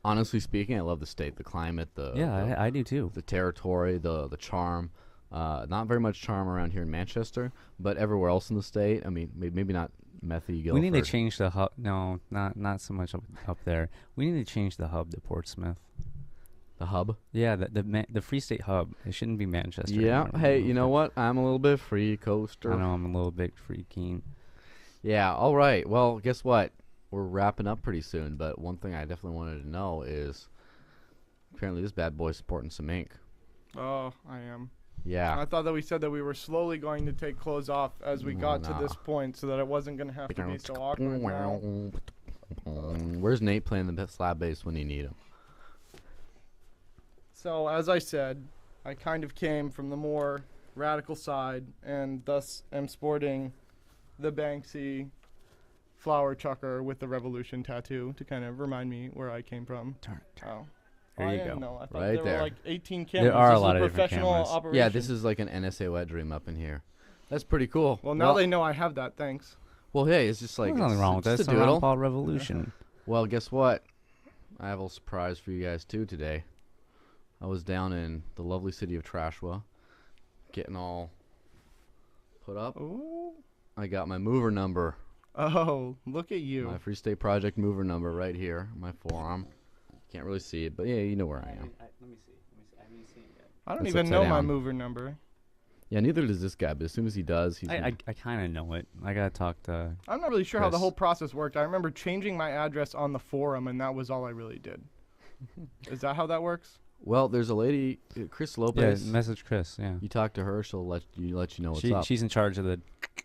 honestly speaking, I love the state, the climate, I do too. The territory, the charm. Not very much charm around here in Manchester, but everywhere else in the state. I mean, maybe not Methy, Guilford. We need to change the hub. No, not so much up there. We need to change the hub to Portsmouth. The hub? Yeah, the Free State hub. It shouldn't be Manchester. Yeah. Anymore. Hey, you know what? I'm a little bit free coaster. I know I'm a little bit freaking. Yeah. All right. Well, guess what? We're wrapping up pretty soon. But one thing I definitely wanted to know is apparently this bad boy's sporting some ink. Oh, I am. Yeah. I thought that we said that we were slowly going to take clothes off as we got to this point, so that it wasn't going to have to be so awkward now. Where's Nate playing the slab bass when you need him? So, as I said, I kind of came from the more radical side, and thus am sporting the Banksy flower chucker with the revolution tattoo to kind of remind me where I came from. Oh. There you go. No, I thought Right there there. were like 18 cameras. There are This a lot is of different professional cameras. operation. Yeah, this is like an NSA wet dream up in here. That's pretty cool. Well, now they know I have that. Thanks. Well, hey, it's just like There's nothing wrong with that. it's It's a a doodle. Paul Revolution. Well, guess what? I have a little surprise for you guys too today. I was down in the lovely city of Trashwa, getting all put up. Ooh. I got my mover number, Oh, look at you. my Free State Project mover number right here, my forearm. Can't really see it, but yeah, you know where I am. Let me see. I haven't seen it yet. I don't That's even upside know my down. mover number. Yeah, neither does this guy, but as soon as he does, he's I kind of know it. I gotta talk to. I'm not really sure how the Chris. whole process worked. I remember changing my address on the forum, and that was all I really did. Is that how that works? well. There's a lady, Chris Yeah, Lopez. message Chris. Yeah, You talk to her, she'll let you know what's up. she's in charge of the.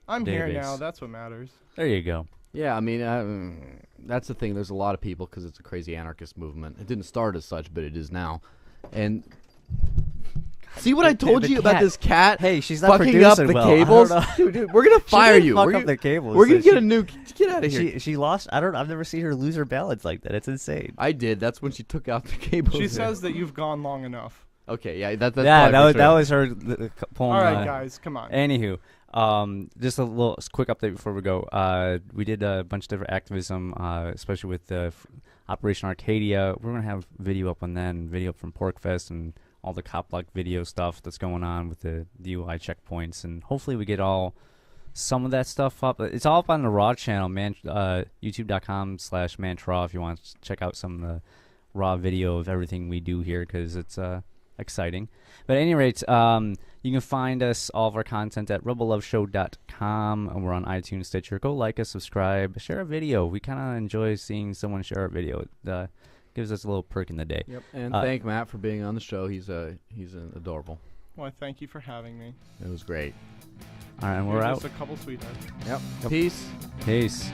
I'm here Database. now. That's what matters. There you go. Yeah, I mean, that's the thing. There's a lot of people because it's a crazy anarchist movement. It didn't start as such, but it is now. And see what I told the you about cat. this cat? Hey, she's not fucking up producing the well. I don't cables. know. Dude, we're gonna fire you. Fuck We're up gonna, the cables. we're gonna So get a new. Get out of here. She lost. I've never seen her lose her balance like that. It's insane. I did. That's when she took out the cables. She says that you've gone long enough. Okay, yeah, that's Yeah, probably that for was sure. her pulling. All right, guys, come on. Anywho, just a little quick update before we go. We did a bunch of different activism, especially with the Operation Arcadia. We're gonna have video up on that, and video up from Porkfest, and all the cop block video stuff that's going on with the DUI checkpoints, and hopefully we get some of that stuff up. It's all up on the Raw channel, youtube.com/mantraw if you want to check out some of the raw video of everything we do here, because it's exciting. But at any rate, you can find us, all of our content, at rebelloveshow.com, and we're on iTunes, Stitcher. Go like us, subscribe, share a video. We kind of enjoy seeing someone share a video. It gives us a little perk in the day. Yep. And thank Matt for being on the show. He's adorable. Well, thank you for having me. It was great. All right, and You're we're just out. a couple sweethearts. Yep. Peace. Peace.